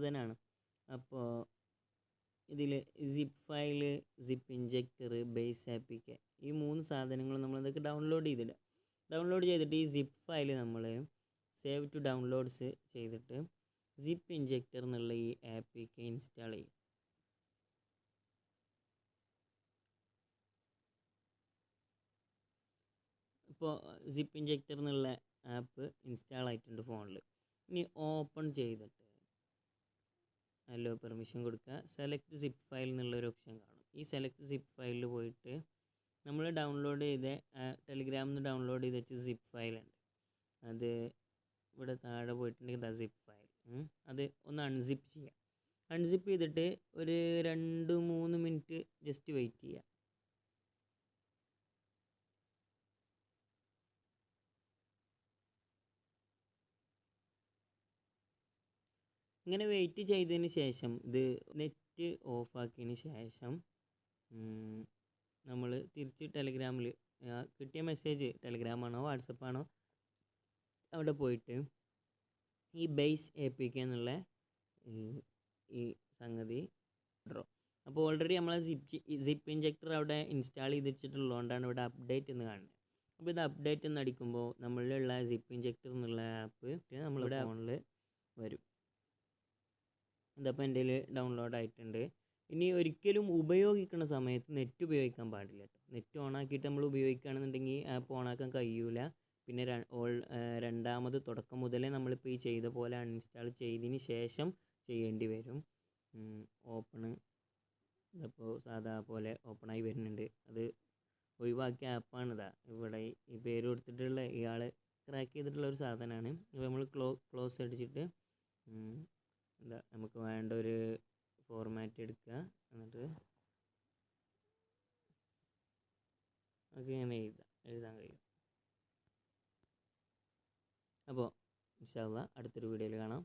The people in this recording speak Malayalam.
സാധനമാണ്. അപ്പോൾ ഇതിൽ zip file, zip injector, base ആപ്പിക്ക് ഈ 3 സാധനങ്ങൾ നമ്മൾ ഇതൊക്കെ ഡൗൺലോഡ് ചെയ്തിടുക. ഡൗൺലോഡ് ചെയ്തിട്ട് ഈ സിപ്പ് ഫയൽ നമ്മൾ സേവ് ടു ഡൗൺലോഡ്സ് ചെയ്തിട്ട് സിപ്പ് ഇഞ്ചക്ടർ എന്നുള്ള ഈ ആപ്പിക്ക് ഇൻസ്റ്റാൾ ചെയ്യും. ഇപ്പോൾ സിപ്പ് ഇഞ്ചക്ടർ എന്നുള്ള ആപ്പ് ഇൻസ്റ്റാൾ ആയിട്ടുണ്ട് ഫോണിൽ. ഇനി ഓപ്പൺ ചെയ്തിട്ട് അല്ലോ പെർമിഷൻ കൊടുക്കുക. സെലക്ട് സിപ്പ് ഫയൽ എന്നുള്ളൊരു ഓപ്ഷൻ കാണും. ഈ സെലക്ട് സിപ്പ് ഫയലിൽ പോയിട്ട് നമ്മൾ ഡൗൺലോഡ് ചെയ്ത ടെലിഗ്രാമിൽ നിന്ന് ഡൗൺലോഡ് ചെയ്ത് വെച്ച സിപ്പ് ഫയലുണ്ട്, അത് ഇവിടെ താഴെ പോയിട്ടുണ്ടെങ്കിൽ സിപ്പ് ഫയൽ അത് ഒന്ന് അൺസിപ്പ് ചെയ്യുക. അൺസിപ്പ് ചെയ്തിട്ട് ഒരു 2-3 മിനിറ്റ് ജസ്റ്റ് വെയിറ്റ് ചെയ്യുക. ഇങ്ങനെ വെയിറ്റ് ചെയ്തതിന് ശേഷം ഇത് നെറ്റ് ഓഫാക്കിയതിന് ശേഷം നമ്മൾ തിരിച്ച് ടെലിഗ്രാമിൽ കിട്ടിയ മെസ്സേജ് ടെലിഗ്രാമാണോ വാട്സപ്പാണോ അവിടെ പോയിട്ട് ഈ ബേസ് APK എന്നുള്ള ഈ സംഗതി ഡ്രോ. അപ്പോൾ ഓൾറെഡി നമ്മൾ സിപ്പ് ഇഞ്ചക്ടർ അവിടെ ഇൻസ്റ്റാൾ ചെയ്ത് വെച്ചിട്ടുള്ളതുകൊണ്ടാണ് ഇവിടെ അപ്ഡേറ്റ് എന്ന് കാണുന്നത്. അപ്പോൾ ഇത് അപ്ഡേറ്റ് എന്ന് അടിക്കുമ്പോൾ നമ്മളിലുള്ള സിപ്പ് ഇഞ്ചക്ടർ എന്നുള്ള ആപ്പ് നമ്മളിവിടെ ഫോണിൽ വരും. ഇതപ്പോൾ എൻ്റെ കയ്യിൽ ഡൗൺലോഡ് ആയിട്ടുണ്ട്. ഇനി ഒരിക്കലും ഉപയോഗിക്കുന്ന സമയത്ത് നെറ്റ് ഉപയോഗിക്കാൻ പാടില്ല കേട്ടോ. നെറ്റ് ഓണാക്കിയിട്ട് നമ്മൾ ഉപയോഗിക്കുകയാണെന്നുണ്ടെങ്കിൽ ആപ്പ് ഓണാക്കാൻ കഴിയൂല. പിന്നെ രണ്ടാമത് തുടക്കം മുതലേ നമ്മളിപ്പോൾ ഈ ചെയ്ത പോലെ അൺഇൻസ്റ്റാൾ ചെയ്തതിന് ശേഷം ചെയ്യേണ്ടി വരും. ഓപ്പണ് ഇതപ്പോൾ സാധാ പോലെ ഓപ്പണായി വരുന്നുണ്ട്. അത് ഒഴിവാക്കിയ ആപ്പാണിതാ. ഇവിടെ ഈ പേര് കൊടുത്തിട്ടുള്ള ഇയാൾ ക്രാക്ക് ചെയ്തിട്ടുള്ള ഒരു സാധനമാണ്. ഇപ്പോൾ നമ്മൾ ക്ലോസ് അടിച്ചിട്ട് എന്താ നമുക്ക് വേണ്ട ഒരു ഫോർമാറ്റ് എടുക്കുക, എന്നിട്ട് നമുക്ക് ഇങ്ങനെ എഴുതാൻ കഴിയും. അപ്പോൾ ഇൻഷാ അല്ലാഹ് അടുത്തൊരു വീഡിയോയിൽ കാണാം.